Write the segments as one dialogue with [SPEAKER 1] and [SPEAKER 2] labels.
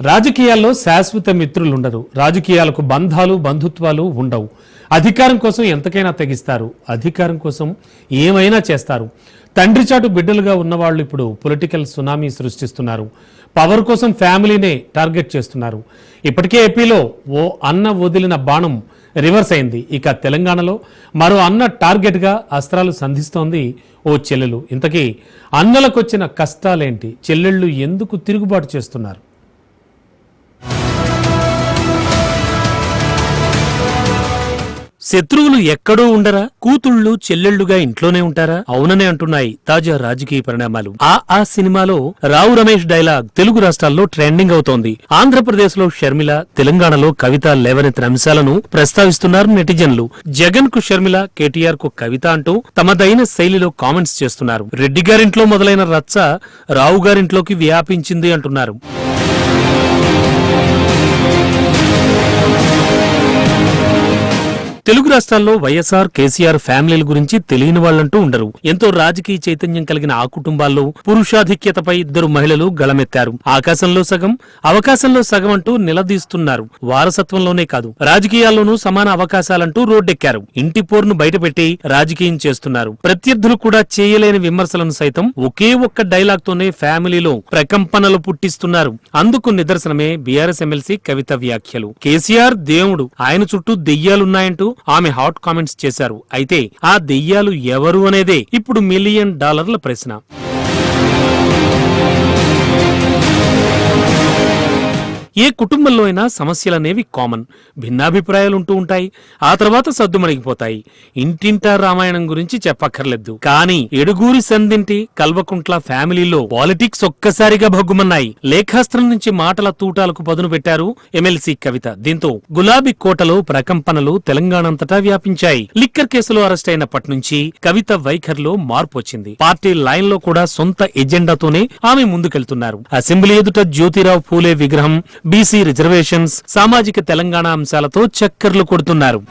[SPEAKER 1] రాజకీయాల్లో శాశ్వత మిత్రులుండరు. రాజకీయాలకు బంధాలు బంధుత్వాలు ఉండవు. అధికారం కోసం ఎంతకైనా తెగిస్తారు. అధికారం కోసం ఏమైనా చేస్తారు. తండ్రి చాటు బిడ్డలుగా ఉన్నవాళ్ళు ఇప్పుడు పొలిటికల్ సునామీ సృష్టిస్తున్నారు. పవర్ కోసం ఫ్యామిలీనే టార్గెట్ చేస్తున్నారు. ఇప్పటికే ఏపీలో ఓ అన్న వదిలిన బాణం రివర్స్ అయింది. ఇక తెలంగాణలో మరో అన్న టార్గెట్గా అస్త్రాలు సంధిస్తోంది ఓ చెల్లెలు. ఇంతకీ అన్నలకొచ్చిన కష్టాలేంటి? చెల్లెళ్ళు ఎందుకు తిరుగుబాటు చేస్తున్నారు? శత్రువులు ఎక్కడో ఉండరా? కూతుళ్లు చెల్లెళ్లుగా ఇంట్లోనే ఉంటారా? అవుననే అంటున్నాయి తాజా రాజకీయ పరిణామాలు. ఆ సినిమాలో రావు రమేష్ డైలాగ్ తెలుగు రాష్ట్రాల్లో ట్రెండింగ్ అవుతోంది. ఆంధ్రప్రదేశ్ లో షర్మిల, తెలంగాణలో కవిత లేవనెత్తిన అంశాలను ప్రస్తావిస్తున్నారు నెటిజన్లు. జగన్ కు షర్మిల, కేటీఆర్ కు కవిత అంటూ తమదైన శైలిలో కామెంట్స్ చేస్తున్నారు. రెడ్డి గారింట్లో మొదలైన రచ్చ రావు గారింట్లోకి వ్యాపించింది అంటున్నారు. తెలుగు రాష్ట్రాల్లో వైఎస్ఆర్, కేసీఆర్ ఫ్యామిలీల గురించి తెలియని వాళ్లంటూ ఉండరు. ఎంతో రాజకీయ చైతన్యం కలిగిన ఆ కుటుంబాల్లో పురుషాధిక్యతపై ఇద్దరు మహిళలు గళమెత్తారు. ఆకాశంలో సగం, అవకాశంలో సగం అంటూ నిలదీస్తున్నారు. వారసత్వంలోనే కాదు, రాజకీయాల్లోనూ సమాన అవకాశాలంటూ రోడ్డెక్కారు. ఇంటి పోరును బయటపెట్టి రాజకీయం చేస్తున్నారు. ప్రత్యర్థులు కూడా చేయలేని విమర్శలను సైతం ఒకే ఒక్క డైలాగ్ తోనే ఫ్యామిలీలో ప్రకంపనలు పుట్టిస్తున్నారు. అందుకు నిదర్శనమే బీఆర్ఎస్ ఎమ్మెల్సీ కవిత వ్యాఖ్యలు. కేసీఆర్ దేవుడు, ఆయన చుట్టూ దెయ్యాలున్నాయంటూ ఆమె హాట్ కామెంట్స్ చేశారు. అయితే ఆ దెయ్యాలు ఎవరు అనేదే ఇప్పుడు $1 మిలియన్ ప్రశ్న. ఏ కుటుంబంలో అయినా సమస్యలనేవి కామన్. భిన్నాభిప్రాయాలుంటూ ఉంటాయి. ఆ తర్వాత సద్దుమణిగిపోతాయి. ఇంటింటా రామాయణం గురించి చెప్పక్కర్లేదు. కానీ ఎడుగూరి సందింటి కల్వకుంట్ల ఫ్యామిలీలో పాలిటిక్స్ ఒక్కసారిగా భగ్గుమన్నాయి. లేఖాస్త్రం నుంచి మాటల తూటాలకు పదును పెట్టారు ఎమ్మెల్సీ కవిత. దీంతో గులాబీ కోటలో ప్రకంపనలు తెలంగాణంతటా వ్యాపించాయి. లిక్కర్ కేసులో అరెస్ట్ అయినప్పటి నుంచి కవిత వైఖరిలో మార్పు వచ్చింది. పార్టీ లైన్ లో కూడా సొంత ఎజెండాతోనే ఆమె ముందుకెళ్తున్నారు. అసెంబ్లీ ఎదుట జ్యోతిరావు పూలే విగ్రహం, బీసీ రిజర్వేషన్స్, సామాజిక తెలంగాణ అంశాలతో చక్కర్లు కొడుతున్నారు.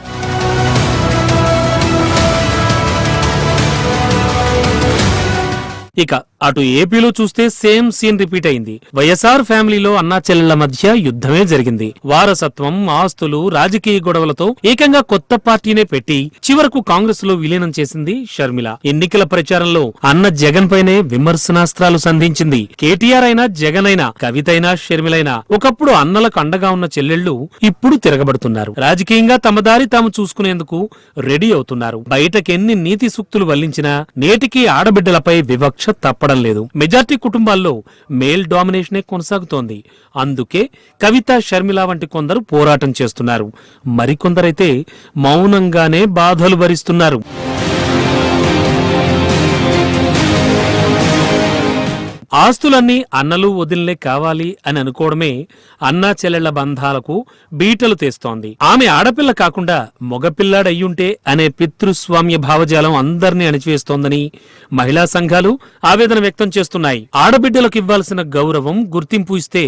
[SPEAKER 1] ఇక అటు ఏపీలో చూస్తే సేమ్ సీన్ రిపీట్ అయింది. వైఎస్ఆర్ ఫ్యామిలీలో అన్నా చెల్లెళ్ల మధ్య యుద్ధమే జరిగింది. వారసత్వం, ఆస్తులు, రాజకీయ గొడవలతో ఏకంగా కొత్త పార్టీనే పెట్టి చివరకు కాంగ్రెస్ లో విలీనం చేసింది షర్మిల. ఎన్నికల ప్రచారంలో అన్న జగన్ పైనే విమర్శనాస్త్రాలు సంధించింది. కేటీఆర్ అయినా, జగన్ అయినా, కవిత అయినా, షర్మిలైనా ఒకప్పుడు అన్నలకు అండగా ఉన్న చెల్లెళ్లు ఇప్పుడు తిరగబడుతున్నారు. రాజకీయంగా తమ దారి తాము చూసుకునేందుకు రెడీ అవుతున్నారు. బయటకెన్ని నీతి సూక్తులు వల్లించినా నేటికి ఆడబిడ్డలపై వివక్ష తప్పడం లేదు. మెజార్టీ కుటుంబాల్లో మేల్ డామినేషనే కొనసాగుతోంది. అందుకే కవిత, షర్మిల వంటి కొందరు పోరాటం చేస్తున్నారు. మరికొందరైతే మౌనంగానే బాధలు భరిస్తున్నారు. ఆస్తులన్నీ అన్నలు వదిలే కావాలి అని అనుకోవడమే అన్నా చెల్లెళ్ల బంధాలకు బీటలు తెస్తోంది. ఆమె ఆడపిల్ల కాకుండా మగపిల్లాడయ్యుంటే అనే పితృస్వామ్య భావజాలం అందరినీ అణిచివేస్తోందని మహిళా సంఘాలు ఆవేదన వ్యక్తం చేస్తున్నాయి. ఆడబిడ్డలకు ఇవ్వాల్సిన గౌరవం, గుర్తింపు ఇస్తే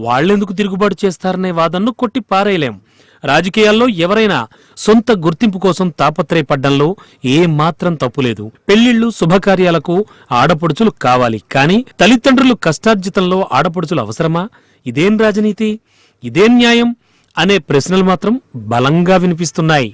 [SPEAKER 1] వాళ్లెందుకు తిరుగుబాటు చేస్తారనే వాదనను కొట్టి పారేయలేం. రాజకీయాల్లో ఎవరైనా సొంత గుర్తింపు కోసం తాపత్రయపడ్డంలో ఏ మాత్రం తప్పులేదు. పెళ్లిళ్లు, శుభకార్యాలకు ఆడపడుచులు కావాలి. కానీ తల్లిదండ్రులు కష్టార్జితంలో ఆడపడుచులు అవసరమా? ఇదేం రాజనీతి? ఇదేం న్యాయం? అనే ప్రశ్నలు మాత్రం బలంగా వినిపిస్తున్నాయి.